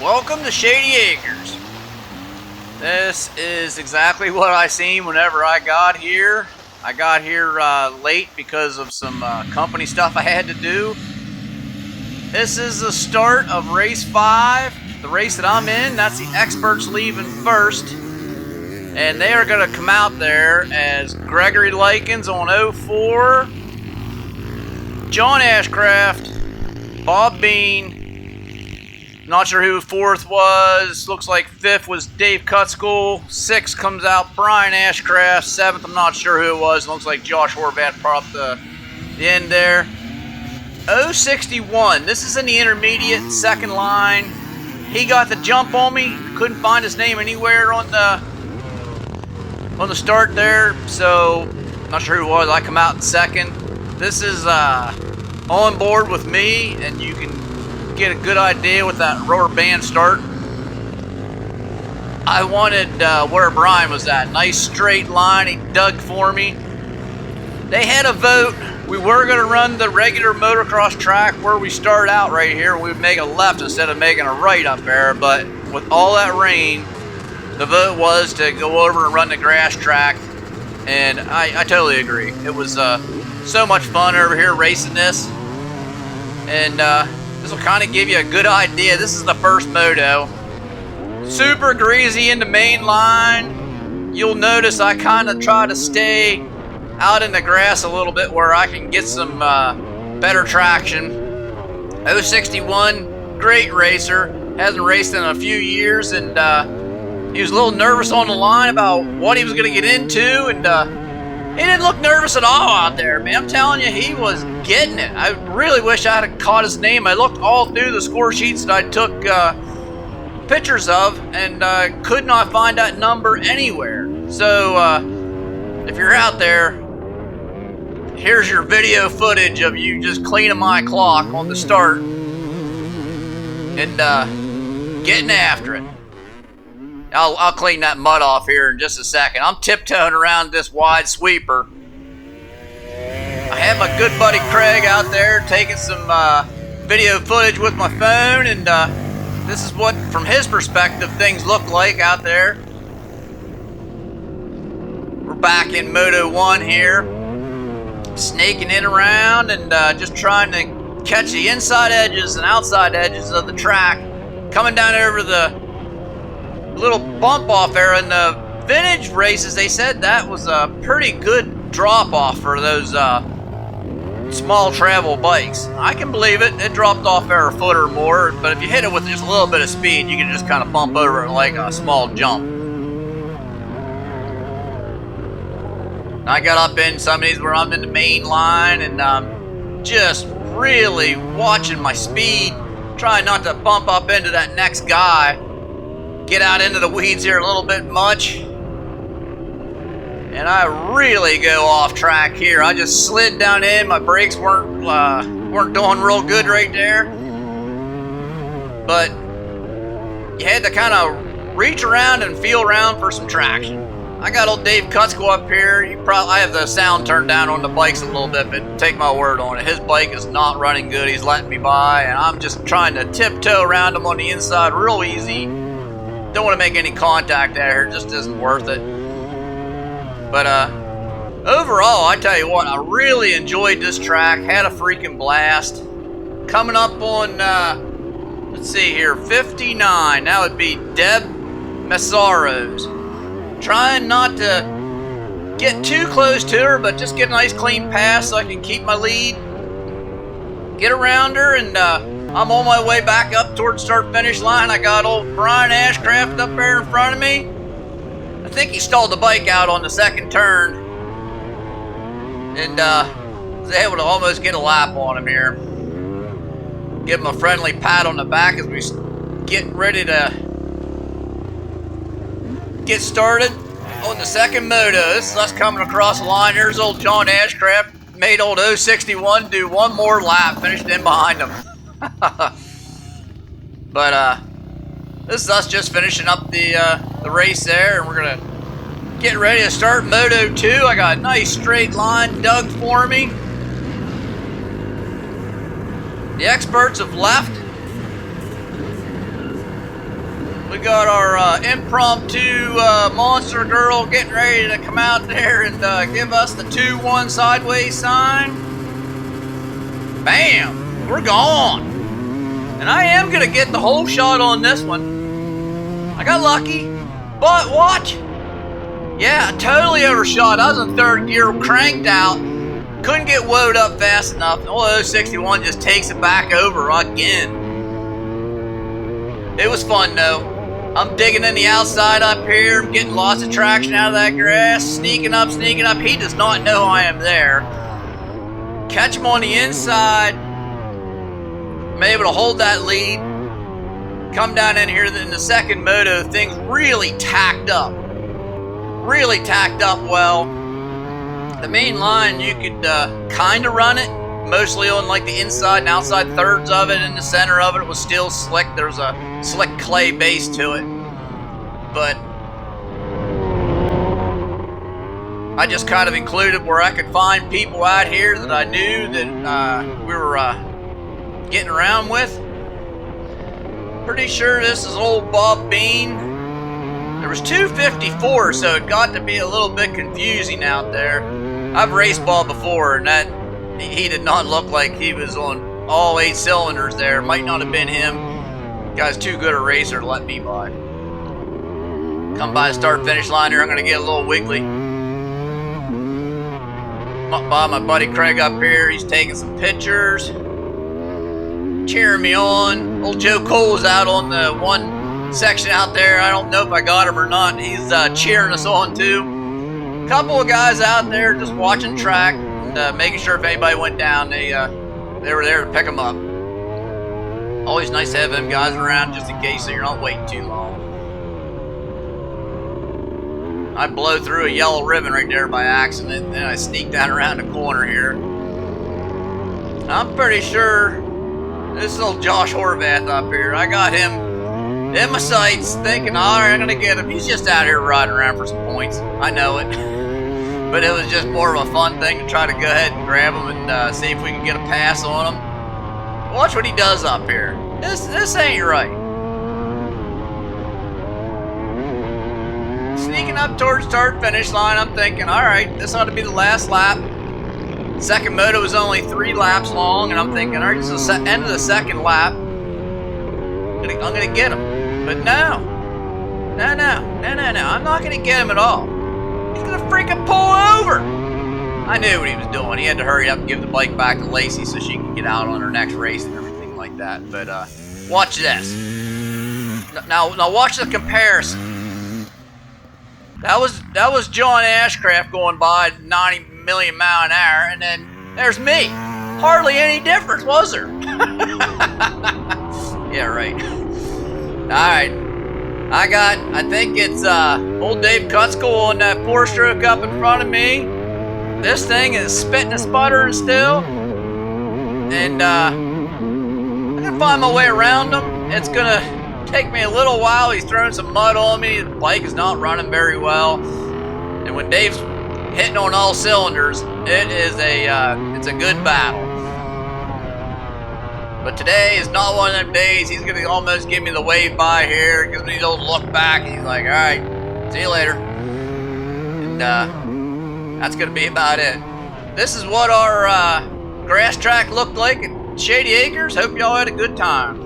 Welcome to Shady Acres. This is exactly what I seen whenever I got here. I got here late because of some company stuff I had to do. This is the start of race 5, the race that I'm in. That's the experts leaving first. And they are going to come out there as Gregory Likens on 04, John Ashcraft, Bob Bean. Not sure who 4th was. Looks like 5th was Dave Cutschool. 6th comes out Brian Ashcraft. 7th, I'm not sure who it was. Looks like Josh Horvat brought up the end there. 061. This is in the intermediate, second line. He got the jump on me. Couldn't find his name anywhere on the start there. So, not sure who it was. I come out in second. This is on board with me, and you can get a good idea with that rubber band start. I wanted where Brian was at. Nice straight line. He dug for me. They had a vote. We were going to run the regular motocross track where we start out right here. We would make a left instead of making a right up there. But with all that rain, the vote was to go over and run the grass track. And I totally agree. It was so much fun over here racing this. And this will kind of give you a good idea. This is the first moto. Super greasy in the main line. You'll notice I kind of try to stay out in the grass a little bit where I can get some better traction. 061, great racer. Hasn't raced in a few years, and he was a little nervous on the line about what he was going to get into, and he didn't look nervous at all out there, man. I'm telling you, he was getting it. I really wish I had caught his name. I looked all through the score sheets that I took pictures of and could not find that number anywhere. So, if you're out there, here's your video footage of you just cleaning my clock on the start and getting after it. I'll clean that mud off here in just a second. I'm tiptoeing around this wide sweeper. I have my good buddy Craig out there taking some video footage with my phone, and this is what, from his perspective, things look like out there. We're back in Moto 1 here, snaking it around and just trying to catch the inside edges and outside edges of the track. Coming down over the little bump off there in the vintage races, they said that was a pretty good drop off for those small travel bikes. I can believe it. It dropped off there a foot or more, but if you hit it with just a little bit of speed, you can just kind of bump over it like a small jump. I got up in some of these where I'm in the main line, and just really watching my speed, trying not to bump up into that next guy. Get out into the weeds here a little bit much, and I really go off track here. I just slid down in. My brakes weren't doing real good right there, but you had to kind of reach around and feel around for some traction. I got old Dave Cutschool up here. I have the sound turned down on the bikes a little bit, but take my word on it, his bike is not running good. He's letting me by, and I'm just trying to tiptoe around him on the inside real easy. Don't want to make any contact there. It just isn't worth it. But overall, I tell you what, I really enjoyed this track. Had a freaking blast. Coming up on, let's see here, 59. That would be Deb Massaro's. Trying not to get too close to her, but just get a nice clean pass so I can keep my lead. Get around her, and I'm on my way back up towards start-finish line. I got old Brian Ashcraft up there in front of me. I think he stalled the bike out on the second turn, and was able to almost get a lap on him here. Give him a friendly pat on the back as we get ready to get started on the second moto. This is us coming across the line. There's old John Ashcraft. Made old 061 do one more lap, finished in behind him. But this is us just finishing up the race there, and we're gonna get ready to start Moto 2. I got a nice straight line dug for me. The experts have left. We got our impromptu monster girl getting ready to come out there and give us the 2-1 sideways sign. Bam! We're gone. And I am going to get the whole shot on this one. I got lucky. But watch. Yeah, I totally overshot. I was in third gear, cranked out. Couldn't get woed up fast enough. And 61 just takes it back over again. It was fun though. I'm digging in the outside up here. I'm getting lots of traction out of that grass. Sneaking up. He does not know I am there. Catch him on the inside. I'm able to hold that lead. Come down in here in the second moto. Things really tacked up. Well. The main line, you could kind of run it. Mostly on like the inside and outside thirds of it. In the center of it was still slick. There's a slick clay base to it. But I just kind of included where I could find people out here that I knew that we were getting around with. Pretty sure this is old Bob Bean. There was 254, so it got to be a little bit confusing out there. I've raced Bob before, and that he did not look like he was on all 8 cylinders there. Might not have been him. Guy's too good a racer to let me by. Come by the start-finish line here. I'm going to get a little wiggly. By my buddy Craig up here. He's taking some pictures. Cheering me on. Old Joe Cole's out on the one section out there. I don't know if I got him or not. He's cheering us on too. A couple of guys out there just watching track. Making sure if anybody went down, they were there to pick them up. Always nice to have them guys around just in case so you're not waiting too long. I blow through a yellow ribbon right there by accident, and then I sneak down around the corner here. I'm pretty sure this is old Josh Horvath up here. I got him in my sights thinking, alright, I'm going to get him. He's just out here riding around for some points. I know it. But it was just more of a fun thing to try to go ahead and grab him and see if we can get a pass on him. Watch what he does up here. This ain't right. Sneaking up towards start finish line, I'm thinking, alright, this ought to be the last lap. Second moto was only 3 laps long, and I'm thinking, alright, this is the end of the second lap. I'm gonna get him. But no. I'm not gonna get him at all. He's gonna freaking pull over! I knew what he was doing. He had to hurry up and give the bike back to Lacey so she could get out on her next race and everything like that. But watch this. Now watch the comparison. That was John Ashcraft going by at 90 million mile an hour, and then there's me. Hardly any difference, was there? Yeah, right. Alright. I think it's old Dave Kutzko on that 4-stroke up in front of me. This thing is spitting and sputtering still. And I'm going to find my way around him. It's going to take me a little while. He's throwing some mud on me. The bike is not running very well. And when Dave's hitting on all cylinders, it's a good battle. But today is not one of them days. He's going to almost give me the wave by here. Gives me the old look back. And he's like, all right, see you later. And that's going to be about it. This is what our grass track looked like at Shady Acres. Hope y'all had a good time.